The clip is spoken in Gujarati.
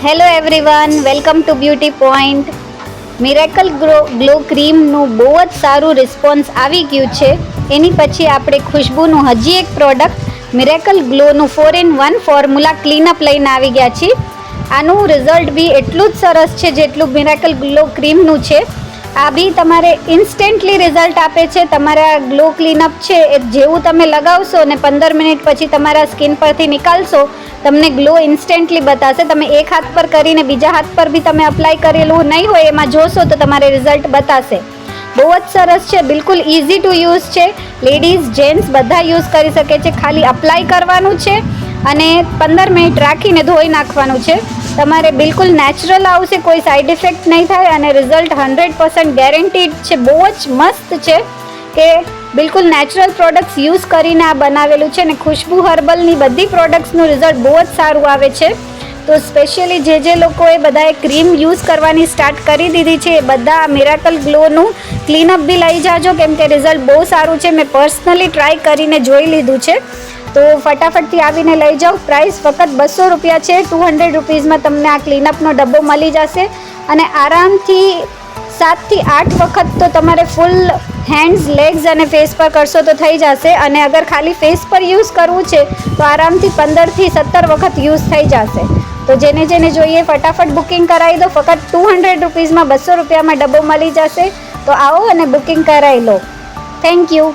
Hello everyone, welcome to Beauty Point. Miracle Glow ક્રીમનું બહુ જ સારું રિસ્પોન્સ આવી ગયું છે. એની પછી આપણે ખુશ્બુનું હજી એક પ્રોડક્ટ મિરેકલ ગ્લોનું 4-in-1 ફોર્મ્યુલા ક્લીનઅપ લઈને આવી ગયા છીએ. આનું રિઝલ્ટ બી એટલું જ સરસ છે જેટલું મિરેકલ ગ્લો ક્રીમનું છે. આ બી તમારે ઇન્સ્ટન્ટલી રિઝલ્ટ આપે છે. તમારા ગ્લો ક્લીનઅપ છે એ જેવું તમે લગાવશો ને 15 મિનિટ પછી તમારા સ્કિન પરથી નિકાલશો, તમને ગ્લો ઇન્સ્ટન્ટલી બતાવશે. તમે એક હાથ પર કરીને બીજા હાથ પર બી તમે અપ્લાય કરેલું નહીં હોય એમાં જોશો તો તમારે રિઝલ્ટ બતાવશે. બહુ જ સરસ છે, બિલકુલ ઇઝી ટુ યુઝ છે. લેડીઝ જેન્ટ્સ બધા યુઝ કરી શકે છે. ખાલી અપ્લાય કરવાનું છે અને 15 મિનિટ રાખીને ધોઈ નાખવાનું છે. તમારે બિલકુલ નેચરલ આવશે, કોઈ સાઈડ ઇફેક્ટ નહીં થાય અને રિઝલ્ટ 100% ગેરંટીડ છે. બહુ જ મસ્ત છે કે બિલકુલ નેચરલ પ્રોડક્ટ્સ યુઝ કરીને આ બનાવેલું છે. ને ખુશ્બુ હર્બલની બધી પ્રોડક્ટ્સનું રિઝલ્ટ બહુ જ સારું આવે છે. તો સ્પેશિયલી જે લોકોએ બધાએ ક્રીમ યુઝ કરવાની સ્ટાર્ટ કરી દીધી છે એ બધા મિરેકલ ગ્લોનું ક્લીનઅપ બી લઈ જાજો, કેમ કે રિઝલ્ટ બહુ સારું છે. મેં પર્સનલી ટ્રાય કરીને જોઈ લીધું છે. તો ફટાફટથી આવીને લઈ જાઓ. પ્રાઇસ ફક્ત 200 રૂપિયા છે. 200 રૂપીઝમાં તમને આ ક્લીનઅપનો ડબ્બો મળી જશે અને આરામથી 7 થી 8 વખત તો તમારે ફૂલ હેન્ડ્સ, લેગ્સ અને ફેસ પર કરશો તો થઈ જશે. અને અગર ખાલી ફેસ પર યુઝ કરવું છે તો આરામથી 15 થી 17 વખત યુઝ થઈ જશે. તો જેને જોઈએ ફટાફટ બુકિંગ કરાવી દો. ફક્ત 200 રૂપીઝમાં 200 રૂપિયામાં ડબ્બો મળી જશે. તો આવો અને બુકિંગ કરાવી લો. Thank you.